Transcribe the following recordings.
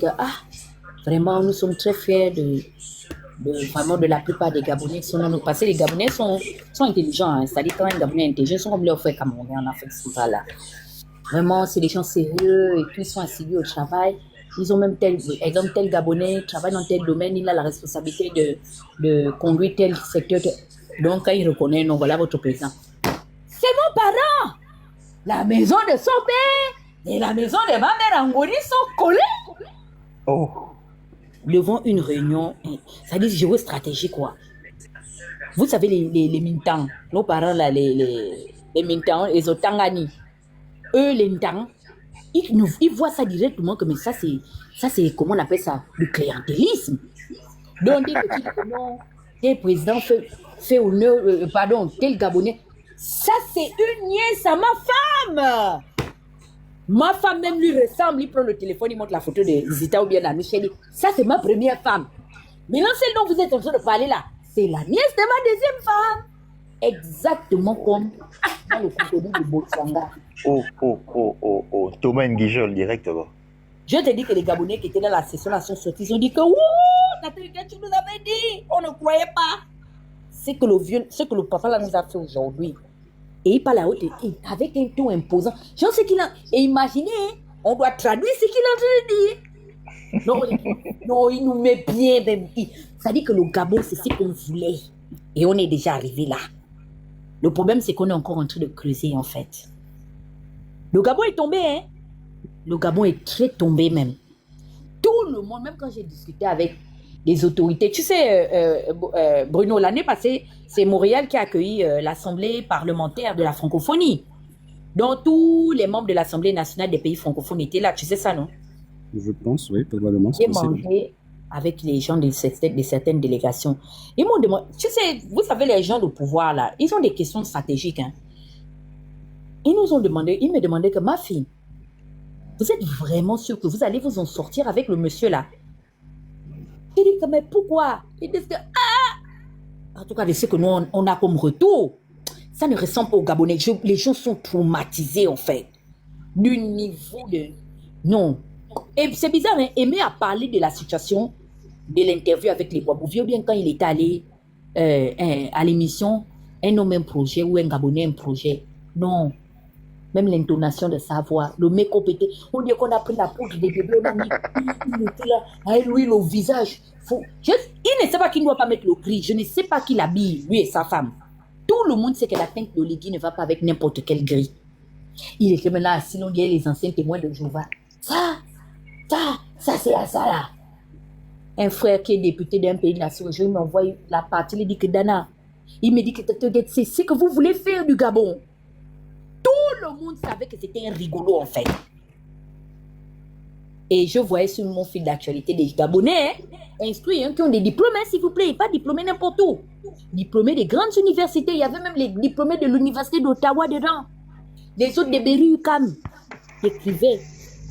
que, vraiment, nous sommes très fiers vraiment de la plupart des Gabonais qui sont dans nous. Parce que les Gabonais sont intelligents. Hein. C'est-à-dire, quand un Gabonais est intelligent, ils sont comme leurs frères camerounais en Afrique centrale. Là. Vraiment, c'est des gens sérieux et puis ils sont assidus au travail. Ils ont même tel Gabonais travaille dans tel domaine, il a la responsabilité de conduire tel secteur. Donc, quand il reconnaît, non, voilà votre président. C'est mon parent! La maison de son père et la maison de ma mère Angoni sont collées. Oh. Devant une réunion, ça dit géostratégie quoi. Vous savez les Mintang, nos parents là, les Mintang, les Otangani, eux les Mintang, ils voient ça directement comme ça c'est comment on appelle ça, le clientélisme. Donc des petits non, tel président fait honneur, tel Gabonais, ça c'est une nièce à ma femme. Ma femme même lui ressemble, il prend le téléphone, il montre la photo de Zita ou bien la Michelle. Ça, c'est ma première femme. Maintenant, celle dont vous êtes en train de parler là, c'est la nièce de ma deuxième femme. Exactement comme dans le crocodile de Botsanga. Oh. Thomas Nguijol, directement. Je te dis que les Gabonais qui étaient dans la session sont sortis, ils ont dit que Nathalie, tu nous avais dit, on ne croyait pas. Ce que le papa là nous a fait aujourd'hui. Et il parle à haute avec un ton imposant. Je sais qu'il a. Et imaginez, on doit traduire ce qu'il est en train de dire. Non, il nous met bien. Ça dit que le Gabon, c'est ce qu'on voulait. Et on est déjà arrivé là. Le problème, c'est qu'on est encore en train de creuser, en fait. Le Gabon est tombé, hein. Le Gabon est très tombé, même. Tout le monde, même quand j'ai discuté avec les autorités. Tu sais, Bruno, l'année passée, c'est Montréal qui a accueilli l'Assemblée parlementaire de la francophonie. Donc, tous les membres de l'Assemblée nationale des pays francophones étaient là. Tu sais ça, non? Je pense, oui, probablement. J'ai mangé avec les gens de certaines délégations. Ils m'ont demandé, tu sais, vous savez, les gens de pouvoir, là, ils ont des questions stratégiques. Hein. Ils me demandaient que ma fille, vous êtes vraiment sûr que vous allez vous en sortir avec le monsieur là? J'ai dit que, mais pourquoi? Ils disent que, en tout cas, je sais que nous, on a comme retour. Ça ne ressemble pas aux Gabonais. Les gens sont traumatisés, en fait. Du niveau de... Non. Et c'est bizarre, hein? Aimé a parlé de la situation de l'interview avec les Bois-Bouvier, ou bien quand il est allé à l'émission, un homme un projet ou un Gabonais un projet. Non. Même l'intonation de sa voix, le make-up était... On dit qu'on a pris la poudre des bébés, on a mis... Il était là, avec lui, le visage. Il ne sait pas qu'il ne doit pas mettre le gris. Je ne sais pas qui l'habille, lui et sa femme. Tout le monde sait que la teinte de Lydie ne va pas avec n'importe quel gris. Il était maintenant assis, on dirait les anciens témoins de Jéhovah. Ça c'est à ça là. Un frère qui est député d'un pays de la sous-région, il m'envoie la partie, il dit que Dana, il me dit que c'est ce que vous voulez faire du Gabon. Tout le monde savait que c'était un rigolo en fait. Et je voyais sur mon fil d'actualité des Gabonais instruits qui ont des diplômes, s'il vous plaît, pas diplômés n'importe où. Diplômés des grandes universités, il y avait même les diplômés de l'université d'Ottawa dedans. Les autres de Berry-UQAM qui écrivaient,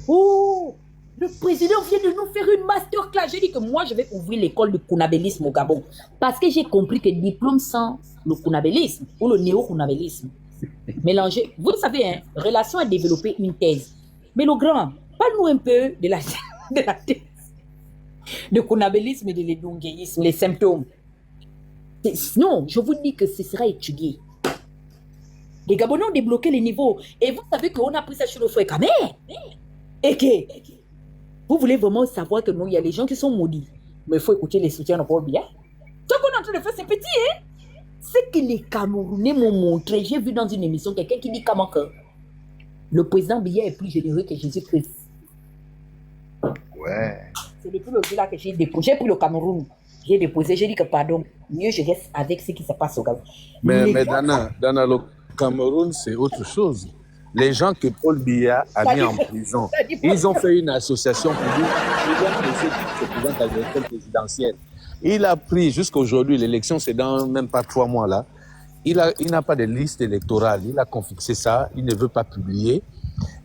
oh, le président vient de nous faire une masterclass. J'ai dit que moi, je vais ouvrir l'école de kounabélisme au Gabon. Parce que j'ai compris que diplôme sans le kounabélisme ou le néo-kounabélisme, mélangé, vous savez, hein, relation à développer une thèse. Mais le grand, parle-nous un peu de la thèse de kounabélisme et de l'edongéisme, les symptômes. Non, je vous dis que ce sera étudié. Les Gabonais ont débloqué les niveaux. Et vous savez qu'on a pris ça sur le fouet quand même. Et que vous voulez vraiment savoir que non, il y a des gens qui sont maudits. Mais il faut écouter les soutiens de Paul Biya. Ce qu'on est en train de faire, c'est petit, hein? Ce que les Camerounais m'ont montré, j'ai vu dans une émission quelqu'un qui dit comment que le président Biya est plus généreux que Jésus-Christ. Ouais. C'est depuis le jour là que j'ai déposé. J'ai pris le Cameroun. J'ai déposé, j'ai dit que pardon, mieux je reste avec ce qui se passe au Gabon. Mais Dana, le Cameroun, c'est autre chose. Les gens que Paul Biya a mis en prison, ils ont fait une association pour dire que ceux qui se présentent à l'élection présidentielle. Il a pris, jusqu'aujourd'hui, l'élection, c'est dans même pas 3 mois là, il n'a pas de liste électorale, il a confixé ça, il ne veut pas publier.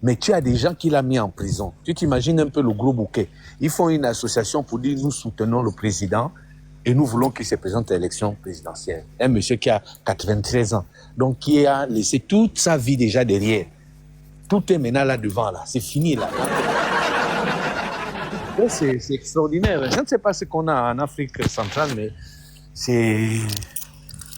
Mais tu as des gens qu'il a mis en prison. Tu t'imagines un peu le gros bouquet. Ils font une association pour dire nous soutenons le président et nous voulons qu'il se présente à l'élection présidentielle. Un monsieur qui a 93 ans, donc qui a laissé toute sa vie déjà derrière. Tout est maintenant là devant, là. C'est fini, là. Ouais, c'est extraordinaire. Je ne sais pas ce qu'on a en Afrique centrale, mais c'est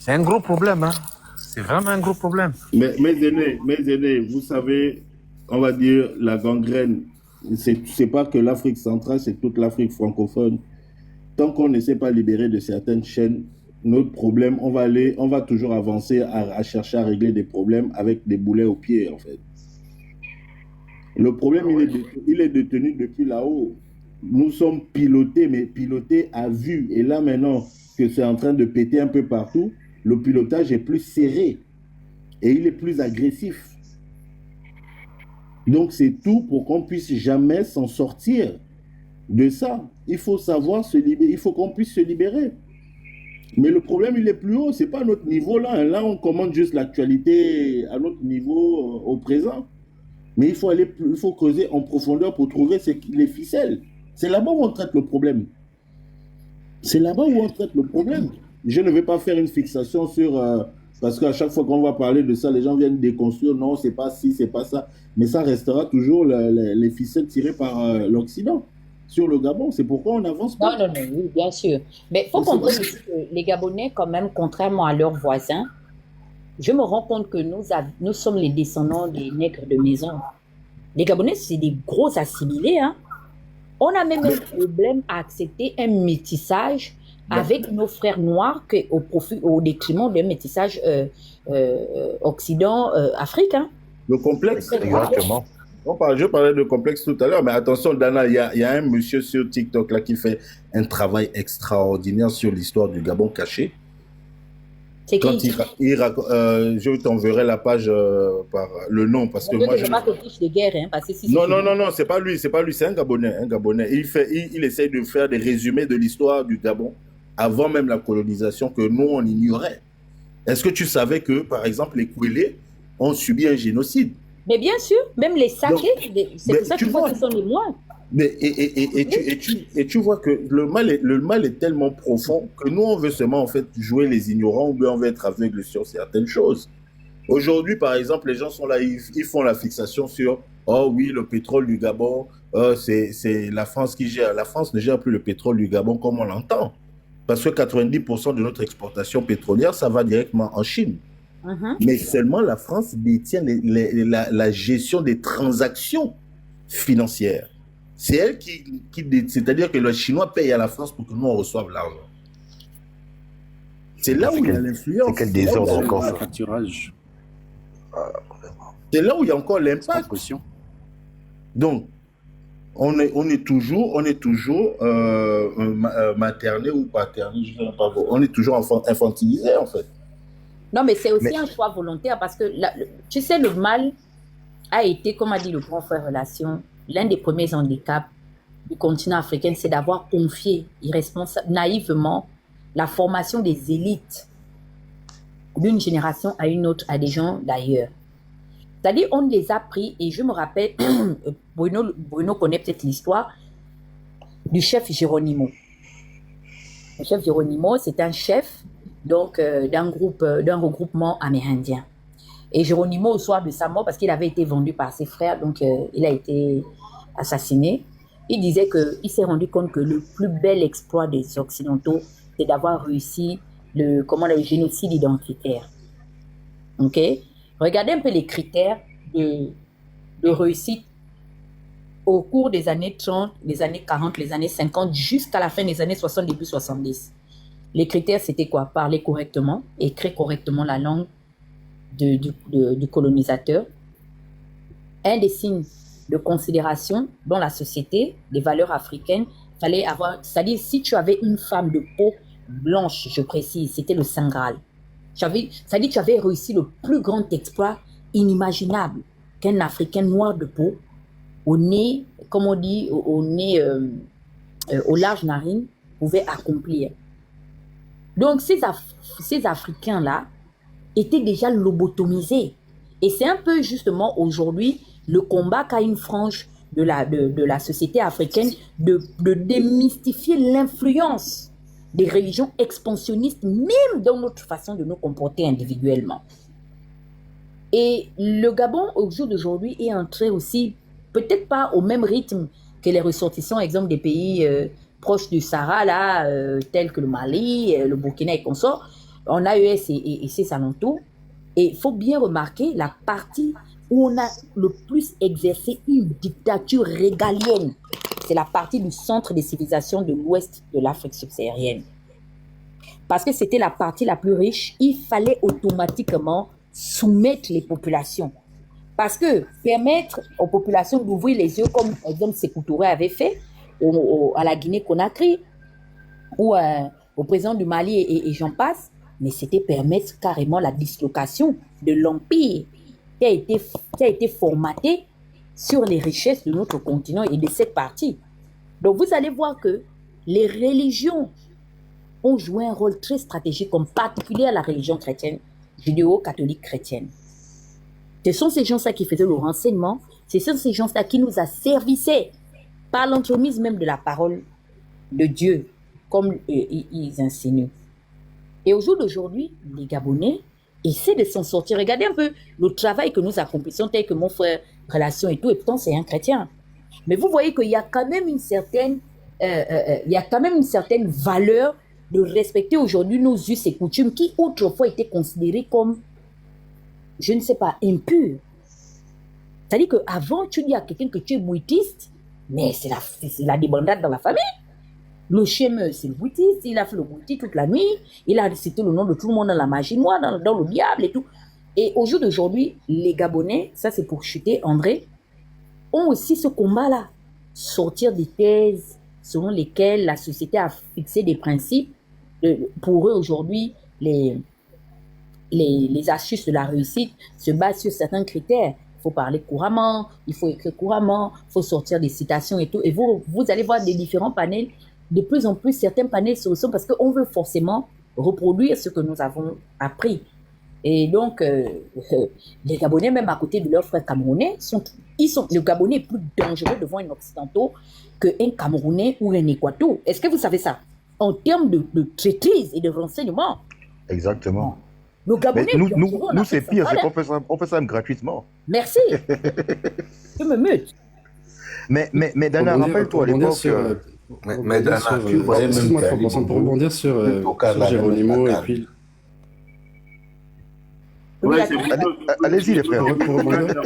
un gros problème. Hein. C'est vraiment un gros problème. Mais mes aînés, vous savez, on va dire la gangrène, c'est pas que l'Afrique centrale, c'est toute l'Afrique francophone. Tant qu'on ne s'est pas libéré de certaines chaînes, notre problème, on va toujours avancer à chercher à régler des problèmes avec des boulets aux pieds, en fait. Le problème, il est détenu depuis là-haut. Nous sommes pilotés, mais pilotés à vue. Et là, maintenant que c'est en train de péter un peu partout, le pilotage est plus serré et il est plus agressif. Donc, c'est tout pour qu'on puisse jamais s'en sortir de ça. Il faut savoir se libérer, il faut qu'on puisse se libérer. Mais le problème, il est plus haut, c'est pas à notre niveau là. Là, on commande juste l'actualité à notre niveau au présent. Mais il faut creuser en profondeur pour trouver les ficelles. C'est là-bas où on traite le problème. C'est là-bas où on traite le problème. Je ne vais pas faire une fixation sur... parce qu'à chaque fois qu'on va parler de ça, les gens viennent déconstruire. Non, c'est pas ci, c'est pas ça. Mais ça restera toujours les ficelles tirées par l'Occident sur le Gabon. C'est pourquoi on n'avance pas. Non, oui, bien sûr. Mais il faut comprendre aussi que les Gabonais, quand même, contrairement à leurs voisins, je me rends compte que nous sommes les descendants des nègres de maison. Les Gabonais, c'est des gros assimilés. Hein. On a même un problème à accepter un métissage avec nos frères noirs au détriment d'un métissage Occident-Afrique. Hein. Le complexe. Exactement. Je parlais de complexe tout à l'heure, mais attention, Dana, il y a un monsieur sur TikTok là qui fait un travail extraordinaire sur l'histoire du Gabon caché. C'est qui? Je t'enverrai la page par le nom parce que moi je pas que fiche de guerre, hein, parce que si non, c'est pas lui, c'est un Gabonais. Il essaye de faire des résumés de l'histoire du Gabon avant même la colonisation que nous on ignorait. Est-ce que tu savais que par exemple les Kouélés ont subi un génocide? Mais bien sûr, même les Saké, c'est pour ça que tu vois qu'ils sont les moins. Mais, et tu vois que le mal est tellement profond que nous, on veut seulement en fait jouer les ignorants ou bien on veut être aveugle sur certaines choses. Aujourd'hui, par exemple, les gens sont là, ils font la fixation sur « Oh oui, le pétrole du Gabon, c'est la France qui gère. » La France ne gère plus le pétrole du Gabon comme on l'entend. Parce que 90% de notre exportation pétrolière, ça va directement en Chine. Mais seulement la France détient la gestion des transactions financières. C'est elle c'est-à-dire que le Chinois paye à la France pour que nous on reçoive l'argent. C'est là où il y a l'influence. C'est quel désordre encore ça. Facturage. C'est là où il y a encore l'impact. Donc, on est toujours materné ou paterné, je ne sais pas. On est toujours infantilisé en fait. Non, mais c'est aussi un choix volontaire parce que, tu sais, le mal a été, comme a dit le grand frère Relation, l'un des premiers handicaps du continent africain, c'est d'avoir confié naïvement la formation des élites d'une génération à une autre à des gens d'ailleurs. C'est-à-dire, on les a pris, et je me rappelle, Bruno connaît peut-être l'histoire du chef Geronimo. Le chef Geronimo, c'est un chef donc d'un regroupement amérindien. Et Geronimo, au soir de sa mort, parce qu'il avait été vendu par ses frères, donc il a été assassiné, il disait qu'il s'est rendu compte que le plus bel exploit des Occidentaux, c'est d'avoir réussi le génocide identitaire. Ok? Regardez un peu les critères de réussite au cours des années 30, les années 40, les années 50, jusqu'à la fin des années 60, début 70. Les critères, c'était quoi? Parler correctement, écrire correctement la langue du colonisateur. Un des signes de considération dans la société, des valeurs africaines, fallait avoir, c'est-à-dire si tu avais une femme de peau blanche, je précise, c'était le Saint Graal. C'est-à-dire tu avais réussi le plus grand exploit inimaginable qu'un Africain noir de peau, au nez, comme on dit, au nez, aux larges narines, pouvait accomplir. Donc ces Africains-là étaient déjà lobotomisés. Et c'est un peu justement aujourd'hui le combat qu'a une frange de la société africaine de démystifier l'influence des religions expansionnistes, même dans notre façon de nous comporter individuellement. Et le Gabon, au jour d'aujourd'hui, est entré aussi, peut-être pas au même rythme que les ressortissants, exemple des pays proches du Sahara, là, tels que le Mali, le Burkina et consorts, on a eu et ses alentours. Et il faut bien remarquer la partie où on a le plus exercé une dictature régalienne. C'est la partie du centre des civilisations de l'ouest de l'Afrique subsaharienne. Parce que c'était la partie la plus riche, il fallait automatiquement soumettre les populations. Parce que permettre aux populations d'ouvrir les yeux, comme par exemple Sékou Touré avait fait à la Guinée-Conakry, ou au président du Mali et j'en passe, mais c'était permettre carrément la dislocation de l'empire qui a été formaté sur les richesses de notre continent et de cette partie. Donc vous allez voir que les religions ont joué un rôle très stratégique, en particulier la religion chrétienne, judéo-catholique chrétienne. Ce sont ces gens-là qui faisaient le renseignement, ce sont ces gens-là qui nous asservissaient par l'entremise même de la parole de Dieu, comme ils insinuent. Et au jour d'aujourd'hui, les Gabonais essaient de s'en sortir. Regardez un peu le travail que nous accomplissons, tel que mon frère Relation et tout, et pourtant c'est un chrétien. Mais vous voyez qu'il y a quand même une certaine, valeur de respecter aujourd'hui nos us et coutumes qui autrefois étaient considérés comme, je ne sais pas, impurs. C'est-à-dire qu'avant, tu dis à quelqu'un que tu es bouddhiste, mais c'est la débandade dans la famille. Le chien, c'est le bouddhiste, il a fait le bouddhiste toute la nuit, il a cité le nom de tout le monde dans la magie noire, dans le diable et tout. Et au jour d'aujourd'hui, les Gabonais, ça c'est pour chuter André, ont aussi ce combat-là. Sortir des thèses selon lesquelles la société a fixé des principes. Pour eux aujourd'hui, les astuces de la réussite se basent sur certains critères. Il faut parler couramment, il faut écrire couramment, il faut sortir des citations et tout. Et vous allez voir des différents panels. De plus en plus, certains panels se ressemblent parce qu'on veut forcément reproduire ce que nous avons appris. Et donc, les Gabonais, même à côté de leurs frères camerounais, le Gabonais est plus dangereux devant un Occidentaux qu'un Camerounais ou un Équateur. Est-ce que vous savez ça? En termes de traîtrise et de renseignement. Exactement. Le Gabonais Mais nous c'est pire, c'est qu'on fait ça même gratuitement. Merci. Je me mute. Mais Dana, rappelle-toi à l'époque... Mais Dana, tu voyais même pour rebondir sur Geronimo et puis... Oui, allez-y les frères.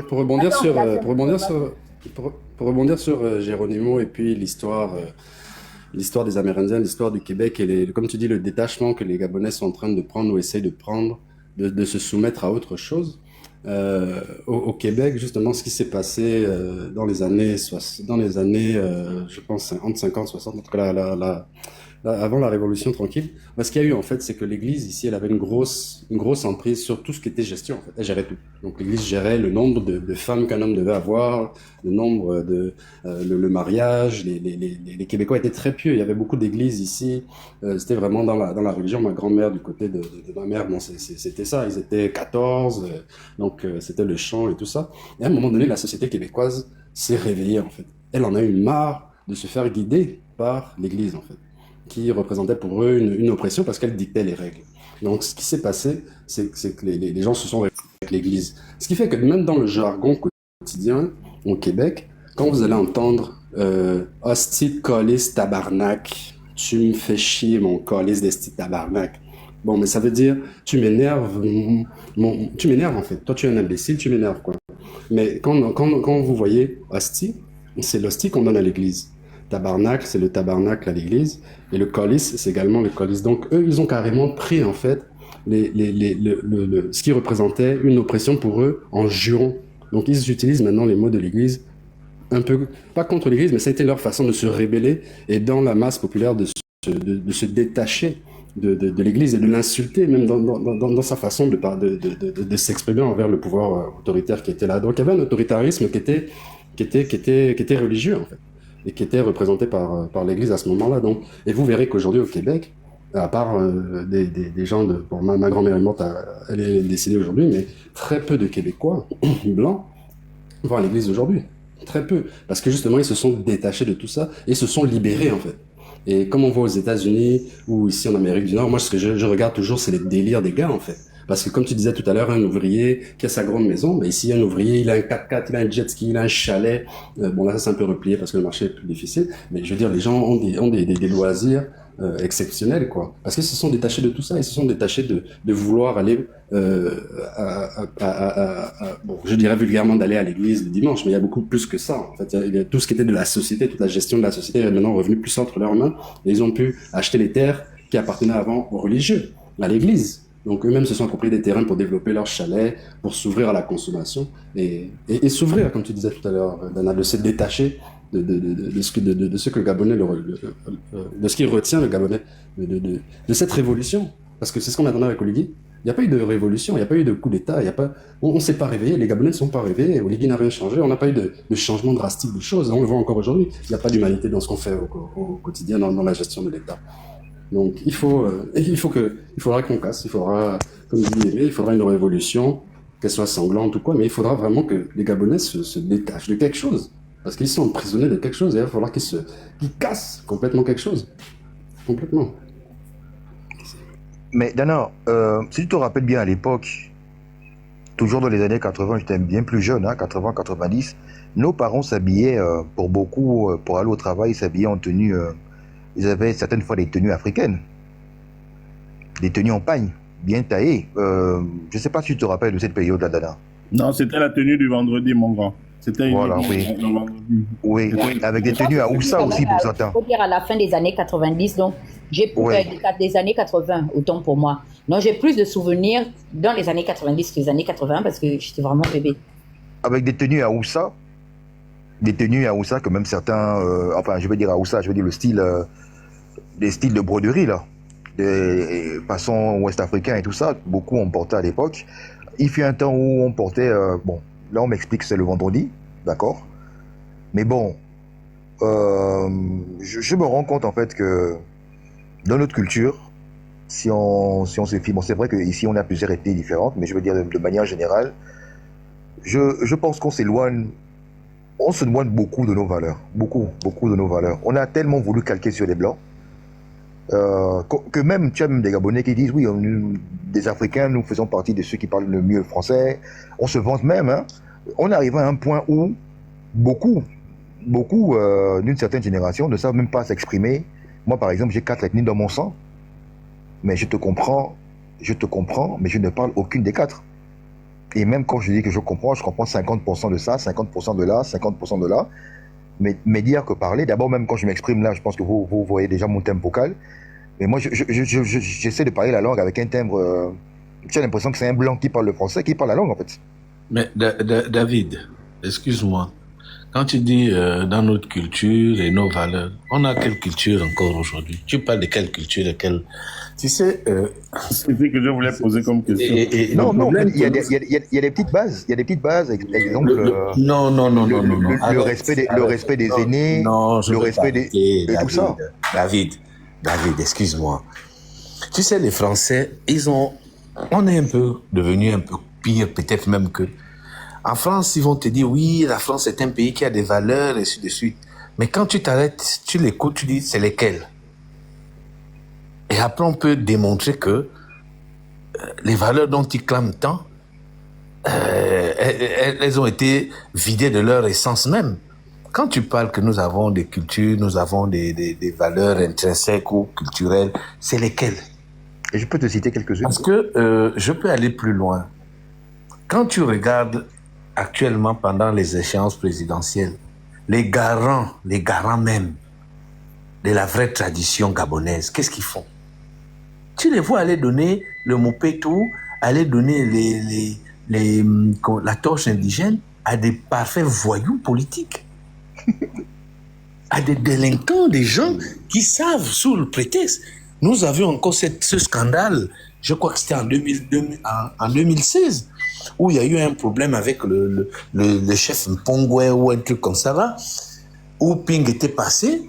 Pour rebondir sur Geronimo et puis l'histoire des Amérindiens, l'histoire du Québec et comme tu dis, le détachement que les Gabonais sont en train de prendre ou essayent de prendre, de se soumettre à autre chose. Au Québec, justement, ce qui s'est passé dans les années, je pense, entre 50 60, en tout cas avant la Révolution tranquille, ce qu'il y a eu en fait, c'est que l'Église ici, elle avait une grosse emprise sur tout ce qui était gestion. En fait, elle gérait tout. Donc l'Église gérait le nombre de femmes qu'un homme devait avoir, le nombre le mariage. Les Québécois étaient très pieux. Il y avait beaucoup d'églises ici. C'était vraiment dans la religion. Ma grand-mère du côté de ma mère, bon, c'était ça. Ils étaient 14, donc c'était le chant et tout ça. Et à un moment donné, la société québécoise s'est réveillée en fait. Elle en a eu marre de se faire guider par l'Église en fait, qui représentait pour eux une oppression parce qu'elle dictait les règles. Donc, ce qui s'est passé, c'est que les gens se sont réveillés avec l'Église. Ce qui fait que même dans le jargon quotidien au Québec, quand vous allez entendre hostie, colis, tabarnak, tu me fais chier, mon colis d'esti tabarnak. Bon, mais ça veut dire, tu m'énerves en fait. Toi, tu es un imbécile, tu m'énerves, quoi. Mais quand vous voyez hostie, c'est l'hostie qu'on donne à l'Église. Tabarnak, c'est le tabarnak à l'église, et le colis, c'est également le colis. Donc, eux, ils ont carrément pris, en fait, ce qui représentait une oppression pour eux en jurant. Donc, ils utilisent maintenant les mots de l'église, un peu, pas contre l'église, mais ça a été leur façon de se rébeller, et dans la masse populaire de se détacher de l'église et de l'insulter, même dans sa façon de s'exprimer envers le pouvoir autoritaire qui était là. Donc, il y avait un autoritarisme qui était religieux, en fait, et qui était représenté par l'Église à ce moment-là. Donc, et vous verrez qu'aujourd'hui au Québec, à part des gens bon, ma grand-mère est morte, elle est décédée aujourd'hui, mais très peu de Québécois blancs vont à l'Église aujourd'hui. Très peu. Parce que justement, ils se sont détachés de tout ça et se sont libérés en fait. Et comme on voit aux États-Unis ou ici en Amérique du Nord, moi ce que je regarde toujours, c'est les délires des gars en fait. Parce que comme tu disais tout à l'heure, un ouvrier qui a sa grande maison, ben ici, un ouvrier, il a un 4x4, il a un jet ski, il a un chalet. Bon, là, ça, c'est un peu replié parce que le marché est plus difficile. Mais je veux dire, les gens ont des loisirs exceptionnels, quoi. Parce qu'ils se sont détachés de tout ça. Ils se sont détachés de vouloir aller, bon, je dirais vulgairement d'aller à l'église le dimanche, mais il y a beaucoup plus que ça. En fait, il y a tout ce qui était de la société, toute la gestion de la société est maintenant revenu plus entre leurs mains. Et ils ont pu acheter les terres qui appartenaient avant aux religieux, à l'église. Donc eux-mêmes se sont appropriés des terrains pour développer leur chalet, pour s'ouvrir à la consommation et s'ouvrir, comme tu disais tout à l'heure, Dana, de se détacher de ce que le Gabonais, de ce qui retient le Gabonais, de cette révolution. Parce que c'est ce qu'on attendait avec Oligui. Il n'y a pas eu de révolution, il n'y a pas eu de coup d'État, on ne s'est pas réveillé, les Gabonais ne sont pas réveillés, Oligui n'a rien changé, on n'a pas eu de changement drastique de choses, on le voit encore aujourd'hui. Il n'y a pas d'humanité dans ce qu'on fait au quotidien, dans la gestion de l'État. Donc il faudra qu'on casse, il faudra, comme dit Aimé, il faudra une révolution, qu'elle soit sanglante ou quoi, mais il faudra vraiment que les Gabonais se détachent de quelque chose. Parce qu'ils sont emprisonnés de quelque chose, et il va falloir qu'ils cassent complètement quelque chose. Complètement. Mais Dana, si tu te rappelles bien à l'époque, toujours dans les années 80, j'étais bien plus jeune, 80-90, nos parents s'habillaient, pour beaucoup, pour aller au travail, ils s'habillaient en tenue, ils avaient certaines fois des tenues africaines, des tenues en pagne, bien taillées. Je ne sais pas si tu te rappelles de cette période-là, Dana. Non, c'était la tenue du vendredi, mon grand. C'était voilà, oui, avec des tenues à Oussa aussi pour certains. Il faut dire à la fin des années 90, donc j'ai des années 80, autant pour moi. Donc j'ai plus de souvenirs dans les années 90 que les années 80 parce que j'étais vraiment bébé. Avec des tenues à Oussa que même certains, enfin je veux dire à Oussa, je veux dire le style, les styles de broderie là, des façons ouest-africains et tout ça, beaucoup on portait à l'époque. Il fut un temps où on portait, bon, là on m'explique que c'est le vendredi, d'accord, mais bon, je me rends compte en fait que dans notre culture, si on se fie, bon c'est vrai qu'ici on a plusieurs ethnies différentes, mais je veux dire de manière générale, je pense qu'on se éloigne beaucoup de nos valeurs, beaucoup de nos valeurs. On a tellement voulu calquer sur les Blancs, que même, tu as même des Gabonais qui disent, oui, des Africains, nous faisons partie de ceux qui parlent le mieux français. On se vante même, hein. On arrive à un point où beaucoup d'une certaine génération ne savent même pas s'exprimer. Moi, par exemple, j'ai 4 ethnies dans mon sang, mais je te comprends, mais je ne parle aucune des 4. Et même quand je dis que je comprends 50% de ça, 50% de là, 50% de là. Mais dire que parler, d'abord même quand je m'exprime là, je pense que vous voyez déjà mon thème vocal. Mais moi, j'essaie de parler la langue avec un timbre. J'ai l'impression que c'est un blanc qui parle le français, qui parle la langue en fait. Mais David, excuse-moi. Quand tu dis dans notre culture et nos valeurs, on a quelle culture encore aujourd'hui? Tu parles de quelle culture, de quelle... Tu sais... C'est ce que je voulais poser comme question. Non, il y a des petites bases. Il y a des petites bases, exemple... Non. Le respect des aînés, le respect de tout ça. David, excuse-moi. Tu sais, les Français, on est devenu un peu pire, peut-être même que... En France, ils vont te dire, oui, la France est un pays qui a des valeurs, et ainsi de suite. Mais quand tu t'arrêtes, tu l'écoutes, tu dis, c'est lesquelles? Et après, on peut démontrer que les valeurs dont ils clament tant, elles ont été vidées de leur essence même. Quand tu parles que nous avons des cultures, nous avons des valeurs intrinsèques ou culturelles, c'est lesquelles? Et je peux te citer quelques-unes. Parce que je peux aller plus loin. Quand tu regardes actuellement pendant les échéances présidentielles, les garants même de la vraie tradition gabonaise, qu'est-ce qu'ils font? Tu les vois aller donner le mopetou, aller donner la torche indigène à des parfaits voyous politiques, à des délinquants, des gens qui savent sous le prétexte. Nous avions encore ce scandale, je crois que c'était en 2016, où il y a eu un problème avec le chef Mpongwe ou un truc comme ça là, où Ping était passé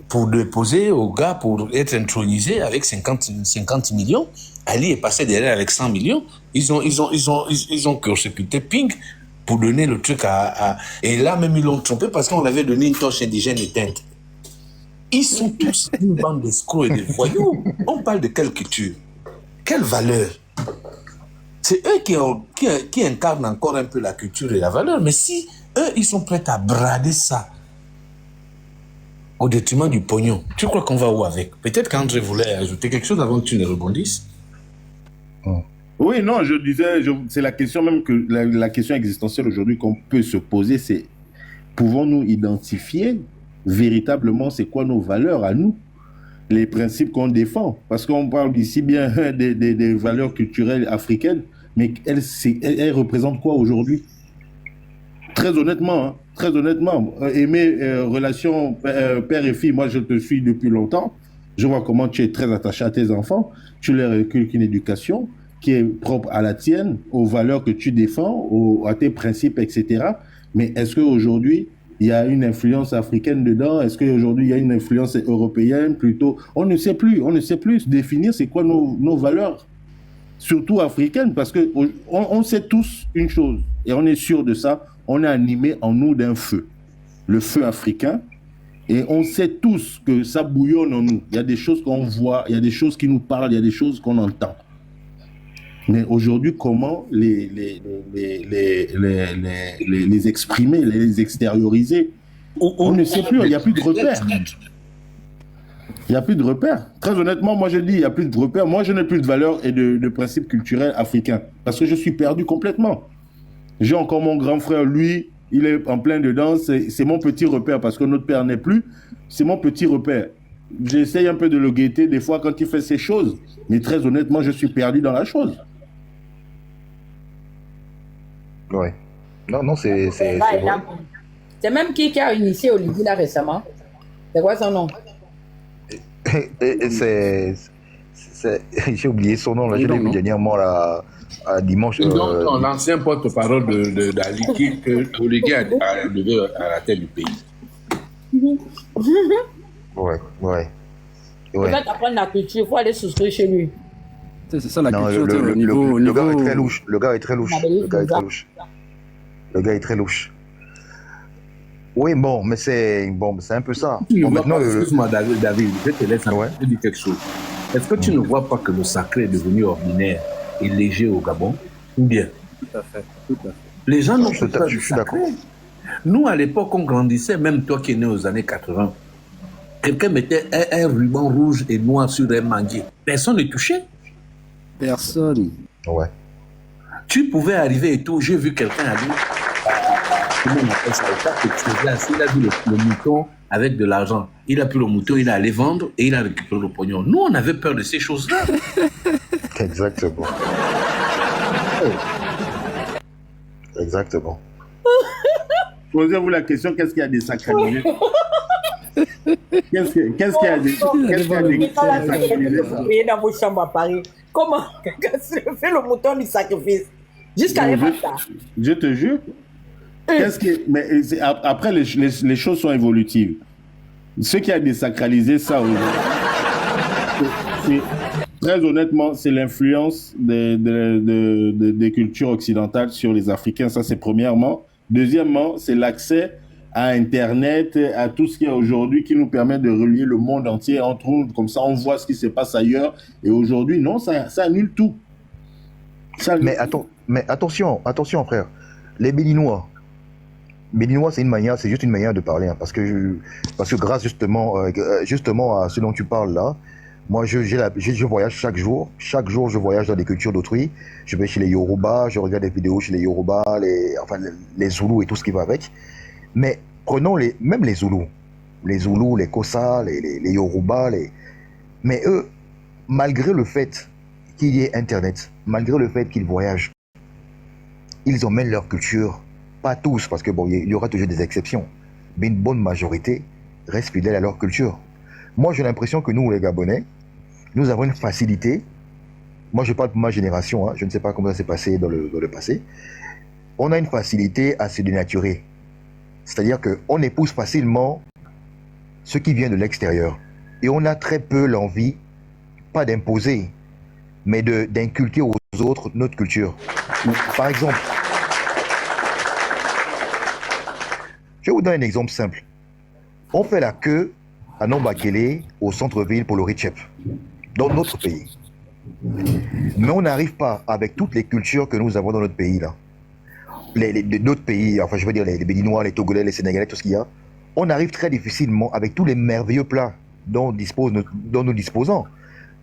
pour déposer au gars pour être intronisé avec 50 millions. Ali est passé derrière avec 100 millions. Ils ont persécuté Ping pour donner le truc et là même ils l'ont trompé parce qu'on avait donné une torche indigène éteinte. Ils sont tous une bande d'escrocs et de voyous. On parle de quelle culture? Quelle valeur? C'est eux qui incarnent encore un peu la culture et la valeur. Mais si eux, ils sont prêts à brader ça au détriment du pognon, tu crois qu'on va où avec? Peut-être qu'André voulait ajouter quelque chose avant que tu ne rebondisses. Oui, non, je disais, c'est la question même que la question existentielle aujourd'hui qu'on peut se poser, c'est pouvons-nous identifier véritablement c'est quoi nos valeurs à nous, les principes qu'on défend? Parce qu'on parle ici bien des valeurs culturelles africaines, mais elles représentent quoi aujourd'hui? Très honnêtement, aimer relation père et fille, moi je te suis depuis longtemps, je vois comment tu es très attaché à tes enfants, tu leur inculques une éducation qui est propre à la tienne, aux valeurs que tu défends, à tes principes, etc. Mais est-ce qu'aujourd'hui, il y a une influence africaine dedans? Est-ce qu'aujourd'hui, il y a une influence européenne plutôt? On ne sait plus définir c'est quoi nos valeurs, surtout africaines, parce qu'on sait tous une chose, et on est sûr de ça, on est animé en nous d'un feu, le feu africain, et on sait tous que ça bouillonne en nous. Il y a des choses qu'on voit, il y a des choses qui nous parlent, il y a des choses qu'on entend. Mais aujourd'hui, comment les exprimer, les extérioriser? On ne sait plus, il n'y a plus de repères. Il n'y a plus de repères. Très honnêtement, moi je dis, il n'y a plus de repères. Moi, je n'ai plus de valeurs et de principes culturels africains. Parce que je suis perdu complètement. J'ai encore mon grand frère, lui, il est en plein dedans. C'est mon petit repère parce que notre père n'est plus. C'est mon petit repère. J'essaye un peu de le guetter des fois quand il fait ces choses. Mais très honnêtement, je suis perdu dans la chose. Ouais. Non, c'est vrai. C'est même qui a initié Olivier là récemment. C'est quoi son nom? J'ai oublié son nom, là. Je l'ai vu dernièrement là, à dimanche. Non, l'ancien porte-parole d'Ali que Olivier a levé à la tête du pays. Ouais. Peut-être apprendre la culture, il faut aller souscrire chez lui. C'est ça la Non, culture, le gars est très louche. Le gars est très louche. Oui, bon, mais c'est un peu ça. Bon, maintenant, excuse-moi, David, je te laisse dire quelque chose. Est-ce que tu ne vois pas que le sacré est devenu ordinaire et léger au Gabon? Ou bien? Tout à fait. Les gens n'ont plus peur je du suis d'accord. sacré. Nous, à l'époque, on grandissait, même toi qui es né aux années 80, quelqu'un mettait un ruban rouge et noir sur un manguier. Personne ne touchait. Personne. Ouais. Tu pouvais arriver et tout. J'ai vu quelqu'un aller. Comment on appelle ça? Il a vu le mouton avec de l'argent. Il a pris le mouton, il est allé vendre et il a récupéré le pognon. Nous, on avait peur de ces choses-là. Exactement. Exactement. Posez-vous la question, qu'est-ce qu'il y a de sacralisé? Qu'est-ce qu'il y a de sacralisé dans vos chambres à Paris? Comment? Fait le mouton du sacrifice. Jusqu'à l'époque. Je te jure. Mais après, les choses sont évolutives. Ce qui a désacralisé ça aujourd'hui, très honnêtement, c'est l'influence des cultures occidentales sur les Africains. Ça, c'est premièrement. Deuxièmement, c'est l'accès à Internet, à tout ce qu'il y a aujourd'hui qui nous permet de relier le monde entier entre nous. Comme ça, on voit ce qui se passe ailleurs. Et aujourd'hui, non, ça annule tout. Mais attention, frère. Les Béninois, c'est juste une manière de parler, hein, parce que grâce justement à ce dont tu parles là, moi je voyage chaque jour je voyage dans des cultures d'autrui. Je vais chez les Yoruba, je regarde des vidéos chez les Yoruba, les Zoulous et tout ce qui va avec. Mais prenons même les Zoulous, les Kossa, les Yoruba, mais eux, malgré le fait qu'il y ait Internet, malgré le fait qu'ils voyagent, ils emmènent leur culture. Pas tous, parce que bon, il y aura toujours des exceptions, mais une bonne majorité reste fidèle à leur culture. Moi, j'ai l'impression que nous, les Gabonais, nous avons une facilité. Moi, je parle pour ma génération, hein, je ne sais pas comment ça s'est passé dans le passé. On a une facilité à se dénaturer. C'est-à-dire qu'on épouse facilement ce qui vient de l'extérieur. Et on a très peu l'envie, pas d'imposer, mais d'inculquer aux autres notre culture. Par exemple, je vous donne un exemple simple. On fait la queue à Nombakele, au centre-ville, pour le Richep, dans notre pays. Mais on n'arrive pas, avec toutes les cultures que nous avons dans notre pays, là, d'autres pays, enfin je veux dire les Béninois, les Togolais, les Sénégalais, tout ce qu'il y a, on arrive très difficilement avec tous les merveilleux plats dont nous disposons.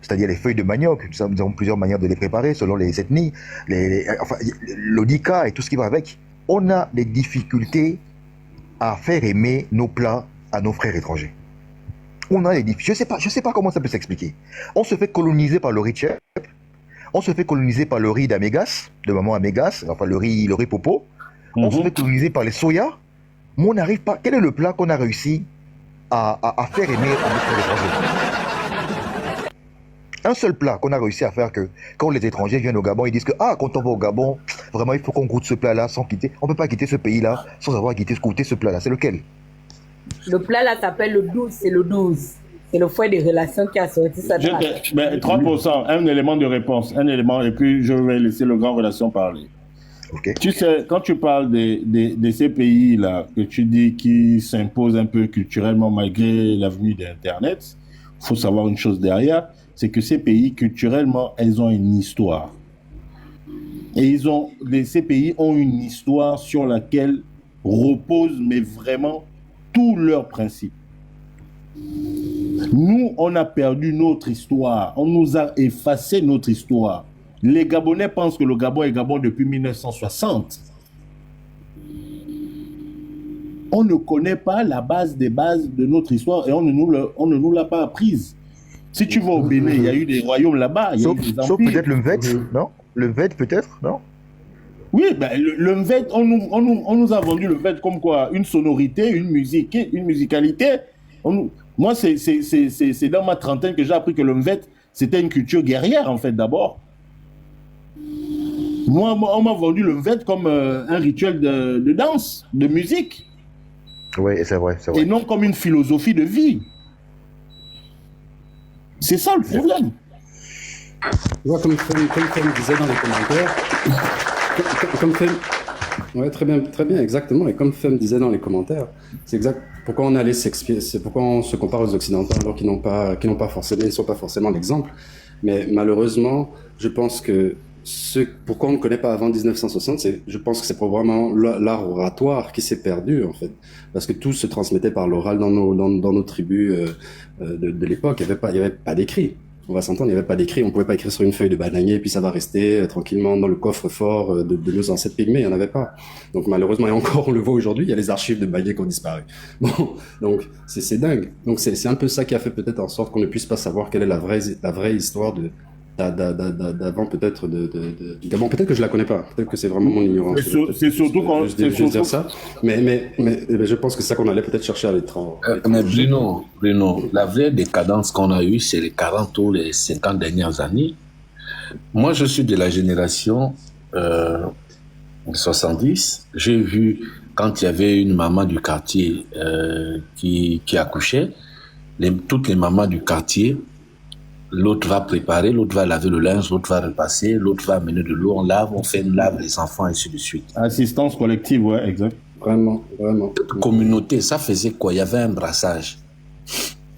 C'est-à-dire les feuilles de manioc, nous avons plusieurs manières de les préparer selon les ethnies, enfin, l'odika et tout ce qui va avec. On a des difficultés à faire aimer nos plats à nos frères étrangers. On a des difficultés. Je sais pas comment ça peut s'expliquer. On se fait coloniser par le riz tchèp, on se fait coloniser par le riz d'Amégas, de maman Amégas, enfin le riz popo. On se fait coloniser par les soya, mais on n'arrive pas. Quel est le plat qu'on a réussi à faire aimer à nos frères étrangers? Un seul plat qu'on a réussi à faire que quand les étrangers viennent au Gabon, ils disent que quand on va au Gabon, vraiment il faut qu'on goûte ce plat-là sans quitter. On ne peut pas quitter ce pays-là sans avoir goûté ce plat-là. C'est lequel? Le plat là s'appelle le 12, c'est le 12. C'est le foyer des relations qui a sorti ça. 3%, un élément de réponse, un élément, et puis je vais laisser le grand relation parler. Okay. Tu sais, quand tu parles de ces pays-là, que tu dis qui s'imposent un peu culturellement malgré l'avenue d'Internet, il faut savoir une chose derrière, c'est que ces pays, culturellement, ils ont une histoire. Et ces pays ont une histoire sur laquelle reposent, mais vraiment, tous leurs principes. Nous, on a perdu notre histoire. On nous a effacé notre histoire. Les Gabonais pensent que le Gabon est Gabon depuis 1960. On ne connaît pas la base des bases de notre histoire et on ne nous l'a pas apprise. Si tu vas au Bénin, il y a eu des royaumes là-bas. Sauf peut-être le Mvet, non? Le Mvet peut-être, non? Oui, ben, le Mvet, on nous a vendu le Mvet comme quoi? Une sonorité, une musique, une musicalité. Moi, c'est dans ma trentaine que j'ai appris que le Mvet, c'était une culture guerrière, en fait, d'abord. Moi, on m'a vendu le Mvet comme un rituel de danse, de musique. Oui, c'est vrai. Et non comme une philosophie de vie. C'est ça le problème. Tu vois, comme Fem disait dans les commentaires, ouais, très bien, exactement. Et comme Fem disait dans les commentaires, c'est exact. Pourquoi on allait s'expier, c'est pourquoi on se compare aux Occidentaux alors qu'ils n'ont pas forcément, ils sont pas forcément l'exemple. Mais malheureusement, je pense que pourquoi on ne connaît pas avant 1960, je pense que c'est probablement l'art oratoire qui s'est perdu, en fait. Parce que tout se transmettait par l'oral dans nos tribus de l'époque. Il y avait pas d'écrit. On va s'entendre, il n'y avait pas d'écrit. On pouvait pas écrire sur une feuille de bananier, puis ça va rester tranquillement dans le coffre-fort de nos ancêtres pygmées. Il n'y en avait pas. Donc malheureusement, et encore, on le voit aujourd'hui, il y a les archives de bananier qui ont disparu. Bon, donc c'est dingue. Donc c'est un peu ça qui a fait peut-être en sorte qu'on ne puisse pas savoir quelle est la vraie histoire d'avant peut-être du Gabon. Peut-être que je la connais pas. Peut-être que c'est vraiment mon ignorance. C'est surtout quand je dire ça. Mais je pense que c'est ça qu'on allait peut-être chercher à l'étranger. Mais Bruno, la vraie décadence qu'on a eue, c'est les 40 ou les 50 dernières années. Moi, je suis de la génération 70. J'ai vu quand il y avait une maman du quartier qui accouchait, toutes les mamans du quartier, l'autre va préparer, l'autre va laver le linge, l'autre va repasser, l'autre va amener de l'eau, on lave les enfants, et ainsi de suite. Assistance collective, ouais, exact. Vraiment. Communauté, ça faisait quoi? Il y avait un brassage.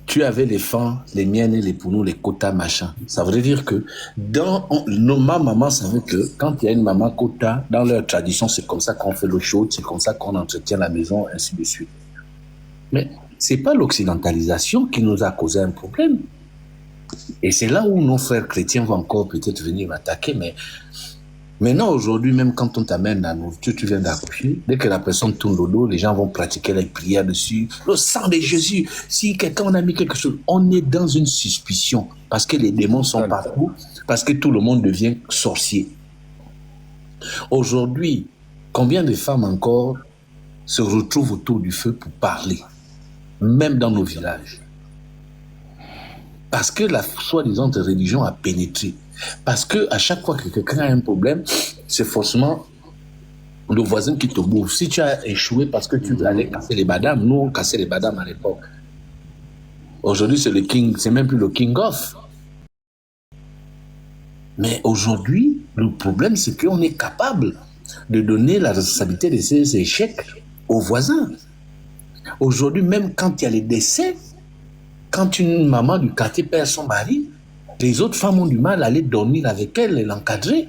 Tu avais les fans, les miennes et les pounous, les quotas, machin. Ça veut dire que ma maman savait que quand il y a une maman quota, dans leur tradition, c'est comme ça qu'on fait l'eau chaude, c'est comme ça qu'on entretient la maison, ainsi de suite. Mais c'est pas l'occidentalisation qui nous a causé un problème. Et c'est là où nos frères chrétiens vont encore peut-être venir m'attaquer, mais maintenant, aujourd'hui, même quand on t'amène la nourriture, tu viens d'accoucher, dès que la personne tourne le dos, les gens vont pratiquer la prière dessus. Le sang de Jésus, si quelqu'un a mis quelque chose, on est dans une suspicion, parce que les démons sont partout, parce que tout le monde devient sorcier. Aujourd'hui, combien de femmes encore se retrouvent autour du feu pour parler, même dans nos villages? Parce que la soi-disant religion a pénétré. Parce que à chaque fois que quelqu'un a un problème, c'est forcément le voisin qui te bouffe. Si tu as échoué parce que tu allais casser les badames, nous on cassait les badames à l'époque. Aujourd'hui c'est même plus le king of. Mais aujourd'hui, le problème c'est qu'on est capable de donner la responsabilité de ces échecs aux voisins. Aujourd'hui, même quand il y a les décès, quand une maman du quartier perd son mari, les autres femmes ont du mal à aller dormir avec elle et l'encadrer.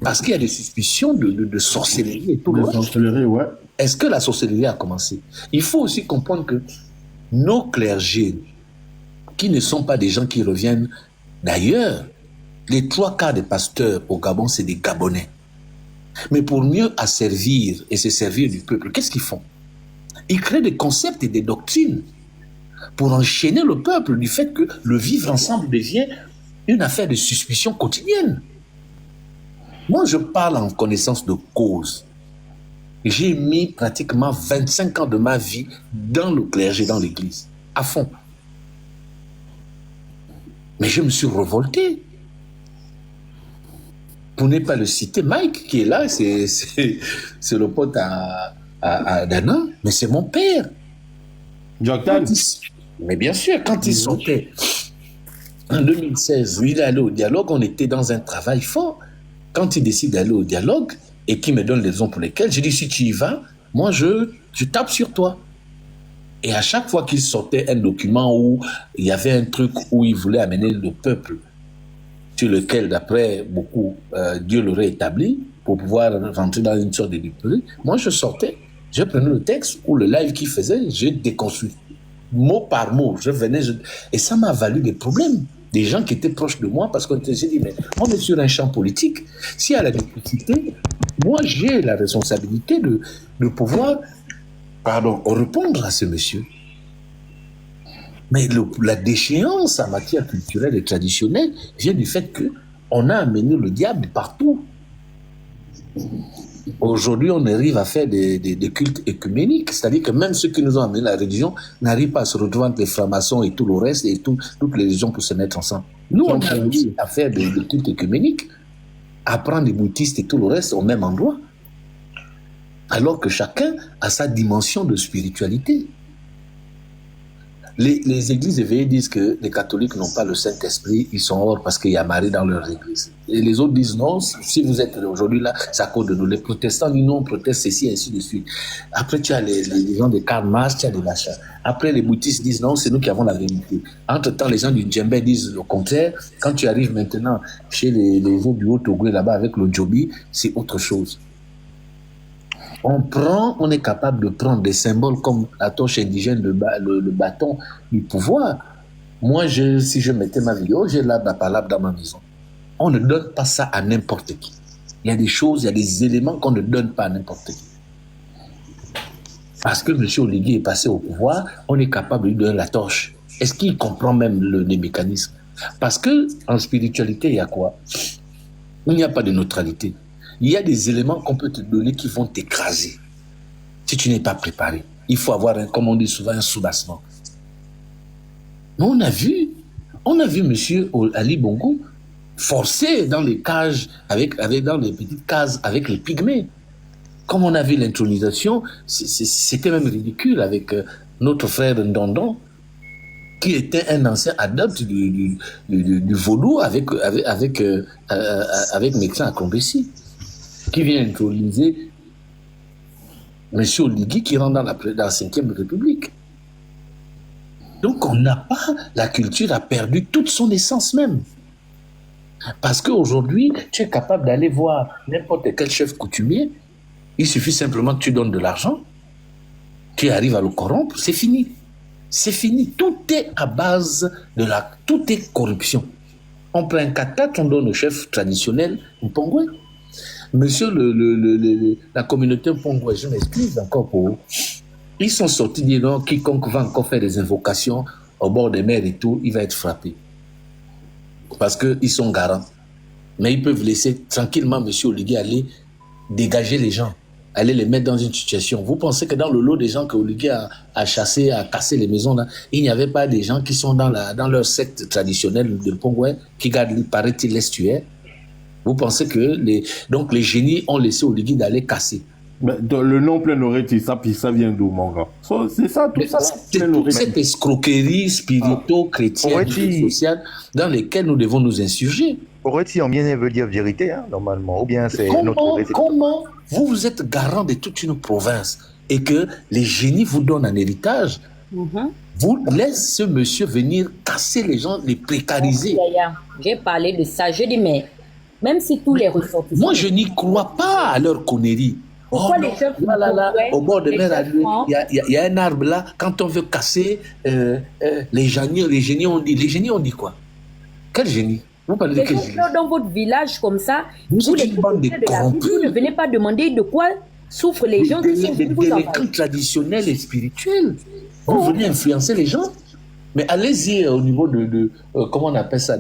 Parce qu'il y a des suspicions de sorcellerie et tout le reste. Sorcellerie, ouais. Est-ce que la sorcellerie a commencé? Il faut aussi comprendre que nos clergés, qui ne sont pas des gens qui reviennent d'ailleurs, les 3/4 des pasteurs au Gabon, c'est des Gabonais. Mais pour mieux asservir et se servir du peuple, qu'est-ce qu'ils font? Ils créent des concepts et des doctrines pour enchaîner le peuple du fait que le vivre ensemble devient une affaire de suspicion quotidienne. Moi, je parle en connaissance de cause. J'ai mis pratiquement 25 ans de ma vie dans le clergé, dans l'église, à fond. Mais je me suis révolté. Pour ne pas le citer, Mike, qui est là, c'est le pote à Dana, mais c'est mon père. Jordan. Mais bien sûr, quand il sortait en 2016, il est allé au dialogue, on était dans un travail fort. Quand il décide d'aller au dialogue et qu'il me donne les raisons pour lesquelles, je dis si tu y vas, moi je tape sur toi. Et à chaque fois qu'il sortait un document où il y avait un truc où il voulait amener le peuple, sur lequel, d'après beaucoup, Dieu l'aurait établi, pour pouvoir rentrer dans une sorte de librairie, moi je sortais, je prenais le texte ou le live qu'il faisait, je déconstruis. Mot par mot, je venais, et ça m'a valu des problèmes. Des gens qui étaient proches de moi, parce qu'on s'est dit, mais on est sur un champ politique, s'il y a la duplicité, moi j'ai la responsabilité de pouvoir, répondre à ce monsieur. Mais la déchéance en matière culturelle et traditionnelle vient du fait qu'on a amené le diable partout. Aujourd'hui, on arrive à faire des cultes écuméniques, c'est-à-dire que même ceux qui nous ont amené la religion n'arrivent pas à se retrouver entre les francs-maçons et tout le reste, et toutes les religions pour se mettre ensemble. Nous, on a réussi à faire des cultes écuméniques, à prendre les bouddhistes et tout le reste au même endroit, alors que chacun a sa dimension de spiritualité. Les églises éveillées disent que les catholiques n'ont pas le Saint-Esprit, ils sont hors parce qu'il y a Marie dans leur église. Et les autres disent non, si vous êtes aujourd'hui là, c'est à cause de nous. Les protestants disent non, on proteste ceci, ainsi de suite. Après, tu as les gens de Karl Marx, tu as des machins. Après, les bouddhistes disent non, c'est nous qui avons la vérité. Entre-temps, les gens du Djembe disent le contraire. Quand tu arrives maintenant chez les gens du Haut-Togo là-bas avec le Djobi, c'est autre chose. On est capable de prendre des symboles comme la torche indigène, le bâton du pouvoir. Moi, si je mettais ma vidéo, j'ai l'arbre à palabre dans ma maison. On ne donne pas ça à n'importe qui. Il y a des choses, il y a des éléments qu'on ne donne pas à n'importe qui. Parce que M. Oligui est passé au pouvoir, on est capable de lui donner la torche. Est-ce qu'il comprend même les mécanismes? Parce qu'en spiritualité, il y a quoi? Il n'y a pas de neutralité. Il y a des éléments qu'on peut te donner qui vont t'écraser si tu n'es pas préparé. Il faut avoir, comme on dit souvent, un soubassement. Mais on a vu M. Ali Bongo forcé dans les cages, dans les petites cases avec les pygmées. Comme on a vu l'intronisation, c'était même ridicule avec notre frère Ndondon, qui était un ancien adepte du vaudou avec Médecin à Combessi, qui vient introniser M. Oligui qui rentre dans la 5e République. Donc on n'a pas, la culture a perdu toute son essence même. Parce qu'aujourd'hui, tu es capable d'aller voir n'importe quel chef coutumier, il suffit simplement que tu donnes de l'argent, tu arrives à le corrompre, c'est fini. C'est fini. Tout est à base tout est corruption. On prend un 4x4, on donne au chef traditionnel Mpongwe. Monsieur la communauté Mpongwe, je m'excuse encore pour eux. Ils sont sortis dire non, quiconque va encore faire des invocations au bord des mers et tout, il va être frappé. Parce qu'ils sont garants. Mais ils peuvent laisser tranquillement M. Oligui aller dégager les gens, aller les mettre dans une situation. Vous pensez que dans le lot des gens que Oligui a chassé, a cassé les maisons, là, il n'y avait pas des gens qui sont dans leur secte traditionnelle de Mpongwe qui gardent, paraît-il, l'estuaire? Vous pensez que les génies ont laissé Oligui d'aller casser? Ben, le nom plein oreille, ça vient d'où, mon gars? C'est ça, tout ça. Toute cette escroquerie spirito-chrétienne, sociale, dans lesquelles nous devons nous insurger. Aurait-il en bien veut dire vérité, hein, normalement, ou bien c'est notre... Comment vous êtes garant de toute une province et que les génies vous donnent un héritage, vous laissez ce monsieur venir casser les gens, les précariser. J'ai parlé de ça. Je dis, mais même si tous les ressortissants... Moi, je n'y crois pas à leur connerie. Pourquoi les chefs au bord de mer, il y a un arbre là, quand on veut casser, les génies ont dit quoi? Quel génie? Vous parlez de quel génie? Dans votre village comme ça, vous êtes une bande de corrompus. Vous ne venez pas demander de quoi souffrent les gens qui sont venus vous envahir. Des traditionnels et spirituels. Vous venez influencer les gens. Mais allez-y au niveau de comment on appelle ça,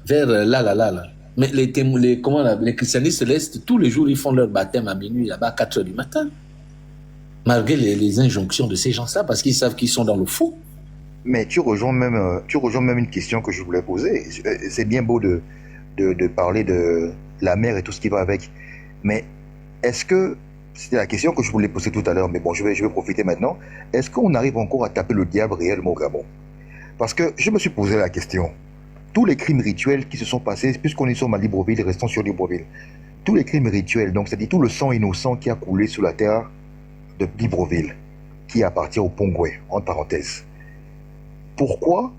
vers là. Mais les christianistes célestes, tous les jours, ils font leur baptême à minuit, là-bas, à 4 h du matin. Malgré les injonctions de ces gens-là, parce qu'ils savent qu'ils sont dans le faux. Mais tu rejoins même une question que je voulais poser. C'est bien beau de parler de la mer et tout ce qui va avec. Mais est-ce que, c'était la question que je voulais poser tout à l'heure, mais bon, je vais profiter maintenant. Est-ce qu'on arrive encore à taper le diable réellement au Gabon? Parce que je me suis posé la question. Tous les crimes rituels qui se sont passés, puisqu'on est sur Libreville, restons sur Libreville. Tous les crimes rituels, donc c'est-à-dire tout le sang innocent qui a coulé sur la terre de Libreville, qui appartient au Pongwe, entre parenthèses. Pourquoi?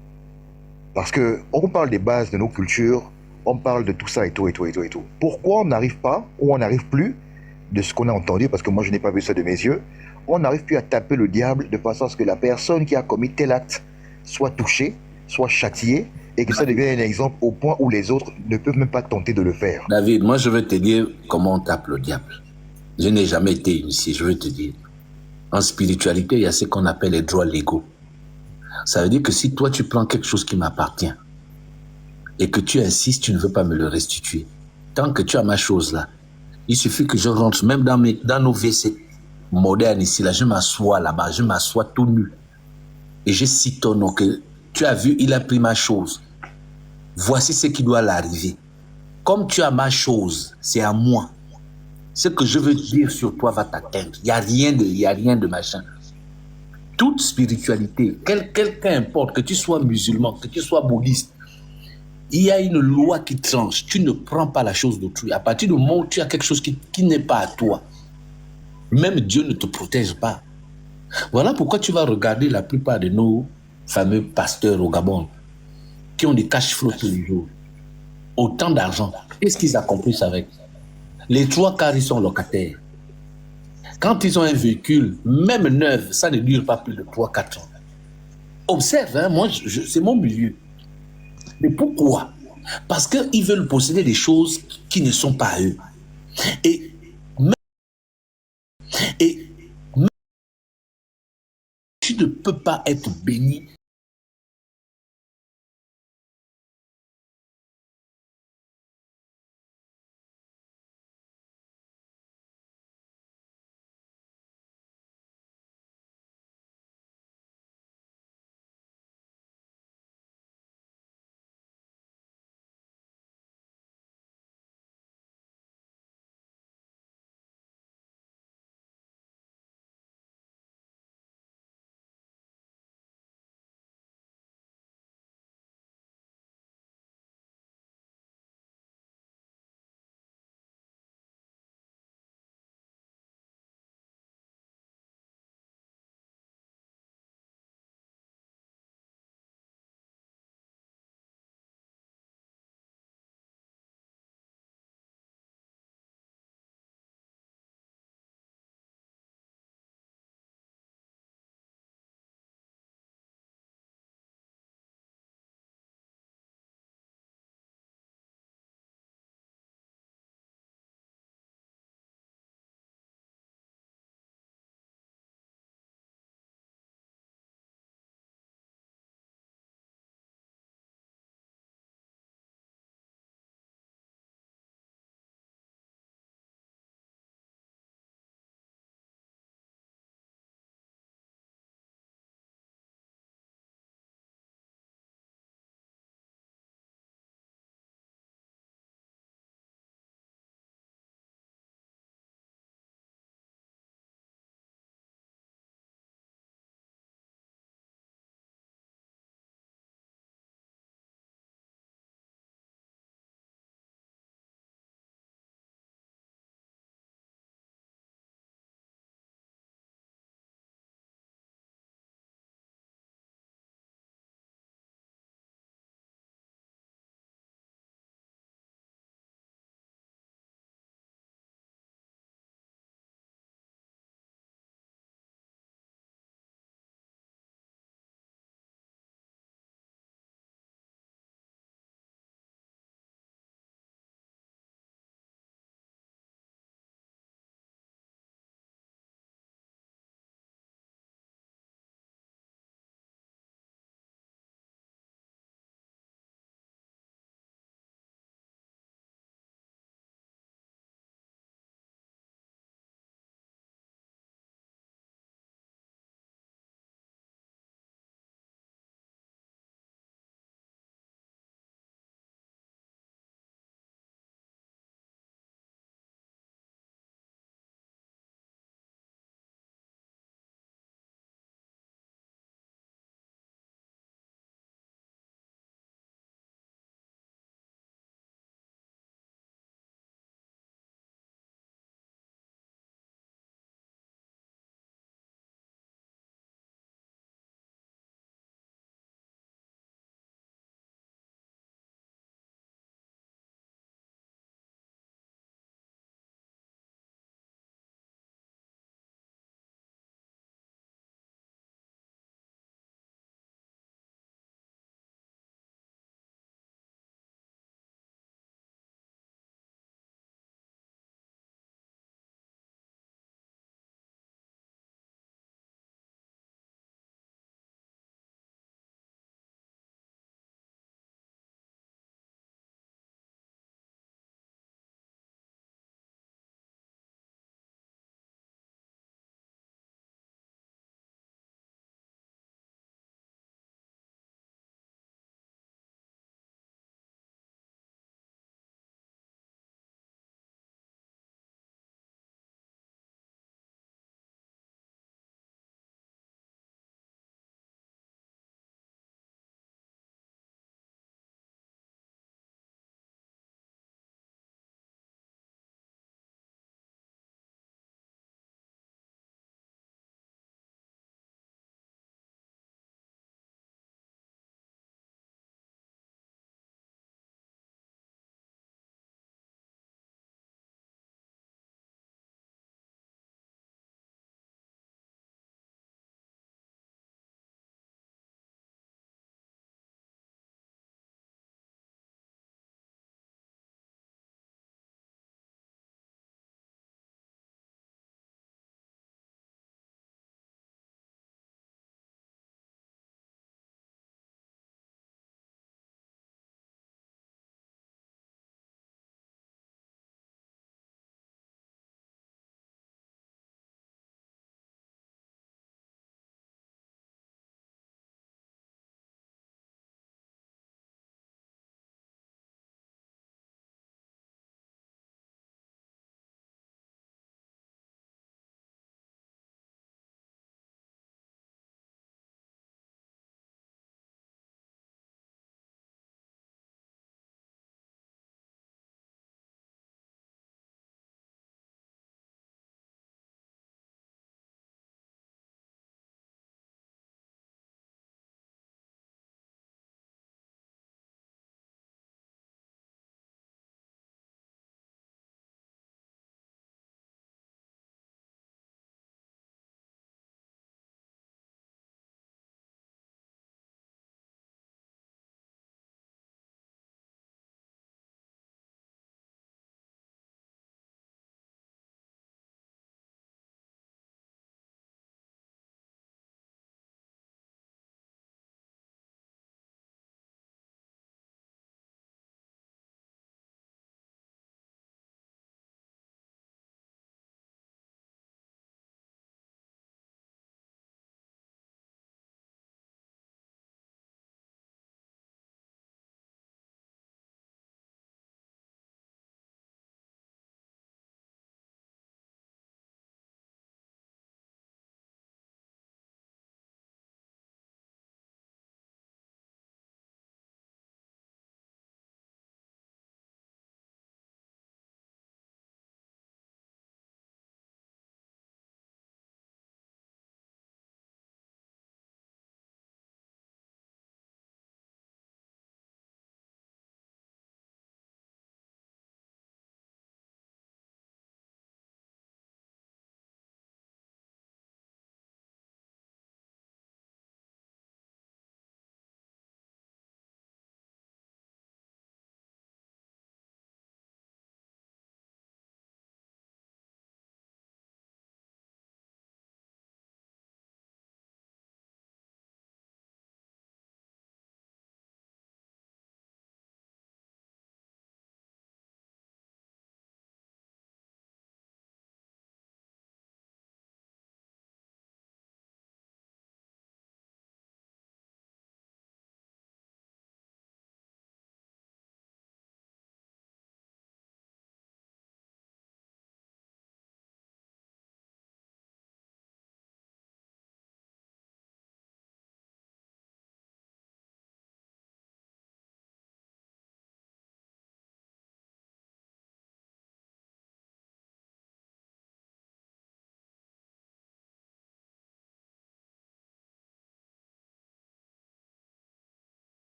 Parce que on parle des bases de nos cultures, on parle de tout ça et tout. Pourquoi on n'arrive pas, ou on n'arrive plus, de ce qu'on a entendu, parce que moi je n'ai pas vu ça de mes yeux, on n'arrive plus à taper le diable de façon à ce que la personne qui a commis tel acte soit touchée, soit châtiée, et que ça devienne un exemple au point où les autres ne peuvent même pas tenter de le faire. David, moi je veux te dire comment on tape le diable. Je n'ai jamais été initié, je veux te dire. En spiritualité, il y a ce qu'on appelle les droits légaux. Ça veut dire que si toi tu prends quelque chose qui m'appartient et que tu insistes, tu ne veux pas me le restituer. Tant que tu as ma chose là, il suffit que je rentre, même dans nos WC modernes ici, là, je m'assois là-bas, je m'assois tout nu. Et je cite ton nom que tu as vu, il a pris ma chose. Voici ce qui doit l'arriver. Comme tu as ma chose, c'est à moi. Ce que je veux dire sur toi va t'atteindre. Il n'y a rien de machin. Toute spiritualité, qu'importe, que tu sois musulman, que tu sois bouddhiste, il y a une loi qui tranche. Tu ne prends pas la chose d'autrui. À partir du moment où tu as quelque chose qui n'est pas à toi, même Dieu ne te protège pas. Voilà pourquoi tu vas regarder la plupart de nos fameux pasteurs au Gabon qui ont des cash flows tous les jours. Autant d'argent. Qu'est-ce qu'ils accomplissent avec? Les 3/4, ils sont locataires. Quand ils ont un véhicule, même neuf, ça ne dure pas plus de 3-4 ans. Observe, hein, moi, c'est mon milieu. Mais pourquoi? Parce qu'ils veulent posséder des choses qui ne sont pas à eux. Et tu ne peux pas être béni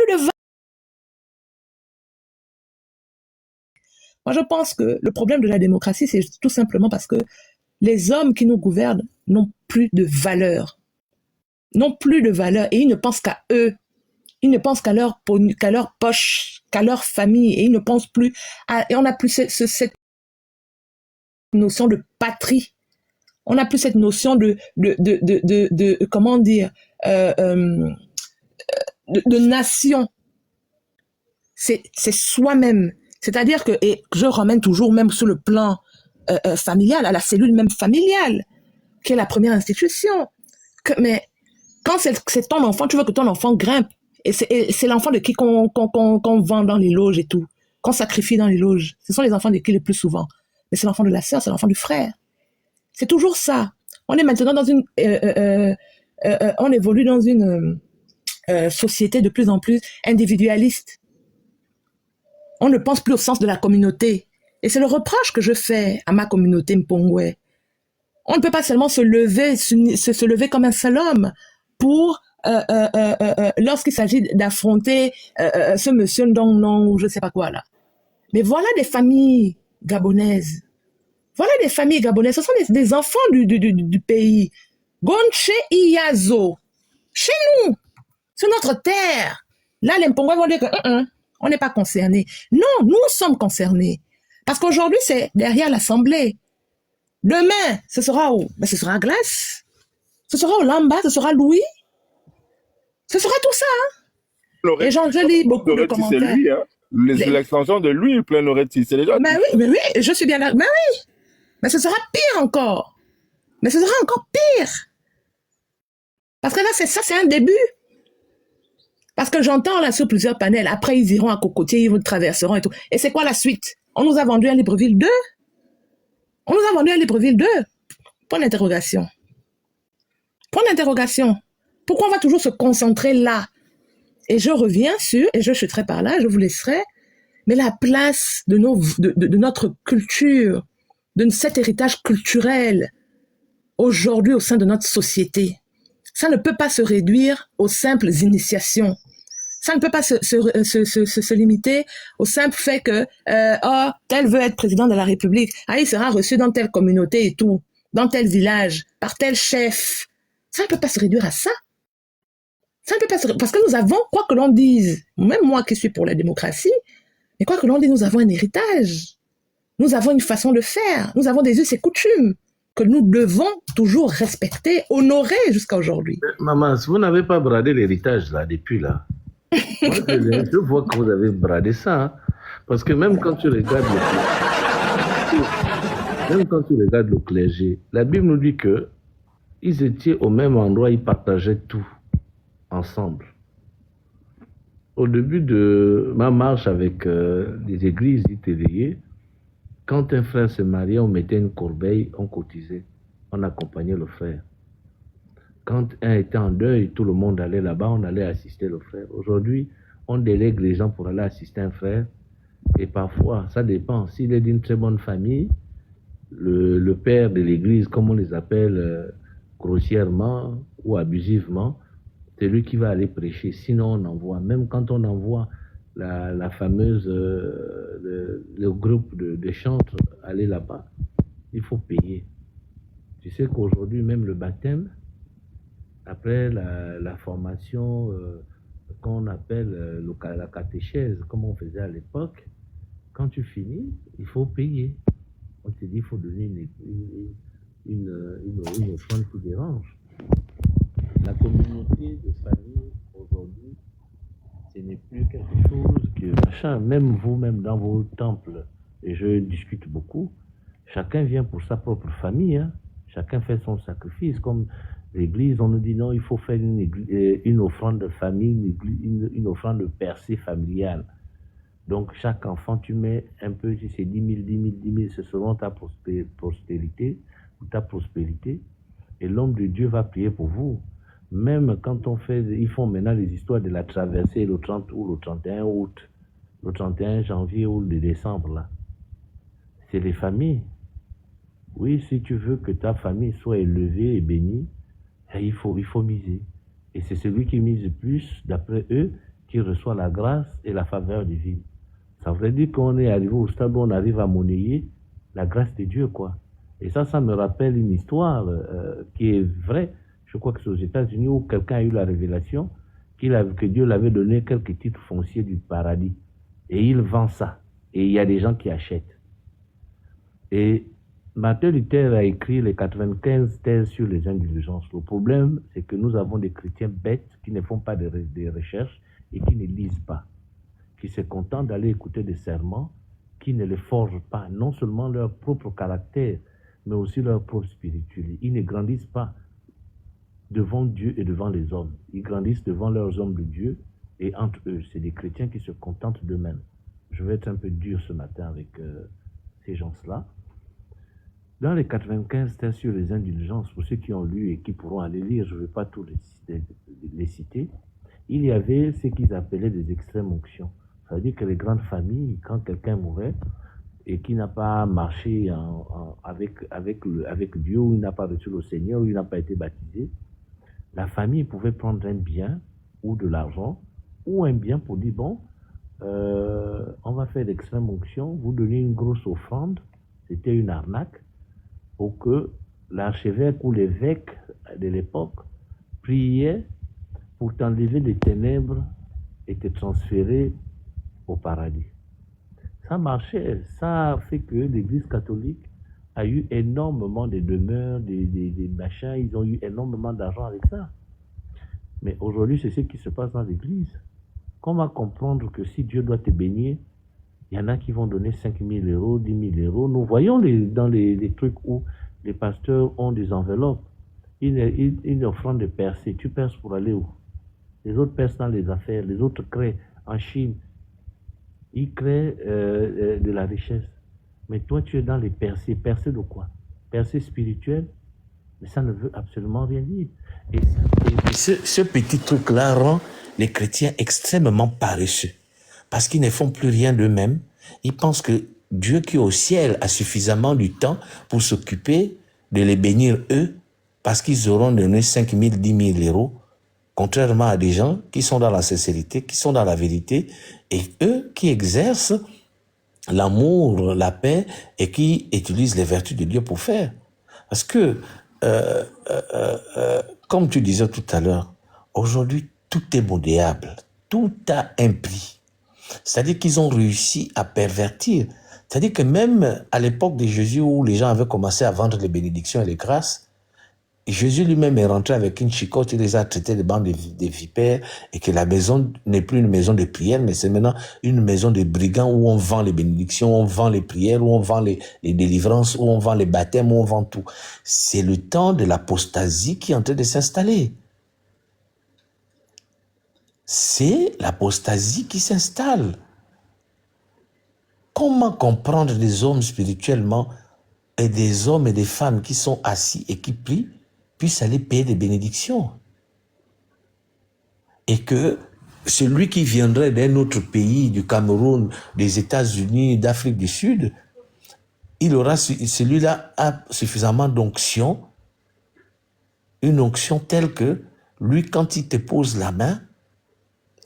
de Moi, je pense que le problème de la démocratie, c'est tout simplement parce que les hommes qui nous gouvernent n'ont plus de valeur. N'ont plus de valeur et ils ne pensent qu'à eux. Ils ne pensent qu'à leur poche, qu'à leur famille et ils ne pensent plus à... Et on n'a plus cette notion de patrie. On n'a plus cette notion de comment dire, de nation. C'est soi-même. C'est-à-dire que, et je ramène toujours même sur le plan familial, à la cellule même familiale, qui est la première institution. Mais quand c'est ton enfant, tu veux que ton enfant grimpe. Et c'est l'enfant de qui qu'on vend dans les loges et tout, qu'on sacrifie dans les loges. Ce sont les enfants de qui le plus souvent. Mais c'est l'enfant de la sœur, c'est l'enfant du frère. C'est toujours ça. On est maintenant dans une... on évolue dans une société de plus en plus individualiste. On ne pense plus au sens de la communauté. Et c'est le reproche que je fais à ma communauté Mpongwe. On ne peut pas seulement se lever comme un seul homme pour, lorsqu'il s'agit d'affronter ce monsieur Ndong ou je ne sais pas quoi là. Mais voilà des familles gabonaises. Voilà des familles gabonaises. Ce sont des enfants du pays. Gonche Iyazo. Chez nous. Sur notre terre. Là, les Mpongwe vont dire que on n'est pas concernés. Non, nous sommes concernés. Parce qu'aujourd'hui, c'est derrière l'Assemblée. Demain, ce sera où? Ben, ce sera Glace. Ce sera au Lamba, ce sera Louis. Ce sera tout ça. Hein? Et je lis beaucoup de commentaires. C'est lui, hein? L'extension de lui, plein Loretti, c'est déjà... Mais oui, je suis bien là. Mais oui. Mais ce sera pire encore. Mais ce sera encore pire. Parce que là, c'est un début. Parce que j'entends là sur plusieurs panels, après ils iront à Cocotier, ils traverseront et tout. Et c'est quoi la suite? On nous a vendu un Libreville 2. On nous a vendu un Libreville 2. Point d'interrogation. Point d'interrogation. Pourquoi on va toujours se concentrer là? Et je reviens sur, et je chuterai par là, je vous laisserai, mais la place de notre culture, de cet héritage culturel, aujourd'hui au sein de notre société. Ça ne peut pas se réduire aux simples initiations. Ça ne peut pas se limiter au simple fait que tel veut être président de la République. Ah, il sera reçu dans telle communauté et tout, dans tel village, par tel chef. Ça ne peut pas se réduire à ça. Ça ne peut pas parce que nous avons, quoi que l'on dise, même moi qui suis pour la démocratie, mais quoi que l'on dise, nous avons un héritage. Nous avons une façon de faire. Nous avons des us et coutumes que nous devons toujours respecter, honorer jusqu'à aujourd'hui. Maman, vous n'avez pas bradé l'héritage là depuis là. Moi, je vois que vous avez bradé ça. Hein. Parce que même quand tu regardes le clergé, la Bible nous dit que ils étaient au même endroit, ils partageaient tout ensemble. Au début de ma marche avec les églises italiennes, quand un frère se mariait, on mettait une corbeille, on cotisait, on accompagnait le frère. Quand un était en deuil, tout le monde allait là-bas, on allait assister le frère. Aujourd'hui, on délègue les gens pour aller assister un frère. Et parfois, ça dépend. S'il est d'une très bonne famille, le père de l'église, comme on les appelle grossièrement ou abusivement, c'est lui qui va aller prêcher. Sinon, on envoie. Même quand on envoie la fameuse, le groupe de chantres aller là-bas, il faut payer. Tu sais qu'aujourd'hui, même le baptême, après la formation qu'on appelle la catéchèse, comme on faisait à l'époque, quand tu finis, il faut payer. On te dit qu'il faut donner une offrande qui dérange. La communauté de famille, aujourd'hui, ce n'est plus quelque chose que machin. Même vous-même dans vos temples, et je discute beaucoup, chacun vient pour sa propre famille. Hein. Chacun fait son sacrifice. Comme l'église, on nous dit non, il faut faire une offrande de famille, une offrande de percée familiale. Donc, chaque enfant, tu mets un peu, si c'est 10 000, 10 000, 10 000, ce seront ta postérité ou ta prospérité. Et l'homme de Dieu va prier pour vous. Même quand ils font maintenant les histoires de la traversée le 30 ou le 31 août, le 31 janvier ou le décembre, là. C'est les familles. Oui, si tu veux que ta famille soit élevée et bénie, il faut miser. Et c'est celui qui mise le plus, d'après eux, qui reçoit la grâce et la faveur divine. Ça veut dire qu'on est arrivé au stade où on arrive à monnayer la grâce de Dieu, quoi. Et ça me rappelle une histoire qui est vraie. Je crois que c'est aux États-Unis où quelqu'un a eu la révélation que Dieu l'avait donné quelques titres fonciers du paradis. Et il vend ça. Et il y a des gens qui achètent. Et Martin Luther a écrit les 95 thèses sur les indulgences. Le problème, c'est que nous avons des chrétiens bêtes qui ne font pas des recherches et qui ne lisent pas, qui se contentent d'aller écouter des serments, qui ne les forgent pas, non seulement leur propre caractère, mais aussi leur propre spiritualité. Ils ne grandissent pas devant Dieu et devant les hommes. Ils grandissent devant leurs hommes de Dieu et entre eux. C'est des chrétiens qui se contentent d'eux-mêmes. Je vais être un peu dur ce matin avec ces gens-là. Dans les 95 thèses sur les indulgences, pour ceux qui ont lu et qui pourront aller lire, je ne vais pas tous les citer, il y avait ce qu'ils appelaient des extrêmes onctions. Ça veut dire que les grandes familles, quand quelqu'un mourait et qui n'a pas marché avec Dieu, ou il n'a pas reçu le Seigneur, ou il n'a pas été baptisé, la famille pouvait prendre un bien ou de l'argent, ou un bien pour dire, bon, on va faire l'extrême onction, vous donnez une grosse offrande, c'était une arnaque, pour que l'archevêque ou l'évêque de l'époque priait pour t'enlever des ténèbres et te transférer au paradis. Ça marchait, ça a fait que l'Église catholique a eu énormément de demeures, des machins, ils ont eu énormément d'argent avec ça. Mais aujourd'hui, c'est ce qui se passe dans l'Église. Comment comprendre que si Dieu doit te bénir, il y en a qui vont donner 5 000 euros, 10 000 euros. Nous voyons dans les trucs où les pasteurs ont des enveloppes. Une offrande de percer. Tu perces pour aller où? Les autres percent dans les affaires. Les autres créent en Chine. Ils créent de la richesse. Mais toi, tu es dans les percées. Percées de quoi? Percées spirituelles? Mais ça ne veut absolument rien dire. Et ce petit truc-là rend les chrétiens extrêmement paresseux. Parce qu'ils ne font plus rien d'eux-mêmes. Ils pensent que Dieu qui est au ciel a suffisamment du temps pour s'occuper de les bénir eux, parce qu'ils auront donné 5 000, 10 000 euros, contrairement à des gens qui sont dans la sincérité, qui sont dans la vérité, et eux qui exercent l'amour, la paix, et qui utilisent les vertus de Dieu pour faire. Parce que, comme tu disais tout à l'heure, aujourd'hui, tout est modéable, tout a un prix. C'est-à-dire qu'ils ont réussi à pervertir. C'est-à-dire que même à l'époque de Jésus, où les gens avaient commencé à vendre les bénédictions et les grâces, Jésus lui-même est rentré avec une chicotte, il les a traités de bandes de vipères, et que la maison n'est plus une maison de prière, mais c'est maintenant une maison de brigands où on vend les bénédictions, on vend les prières, où on vend les délivrances, où on vend les baptêmes, où on vend tout. C'est le temps de l'apostasie qui est en train de s'installer. C'est l'apostasie qui s'installe. Comment comprendre des hommes spirituellement et des hommes et des femmes qui sont assis et qui prient puissent aller payer des bénédictions? Et que celui qui viendrait d'un autre pays, du Cameroun, des États-Unis, d'Afrique du Sud, celui-là a suffisamment d'onction, une onction telle que lui, quand il te pose la main,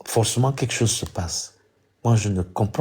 forcément quelque chose se passe. Moi, je ne comprends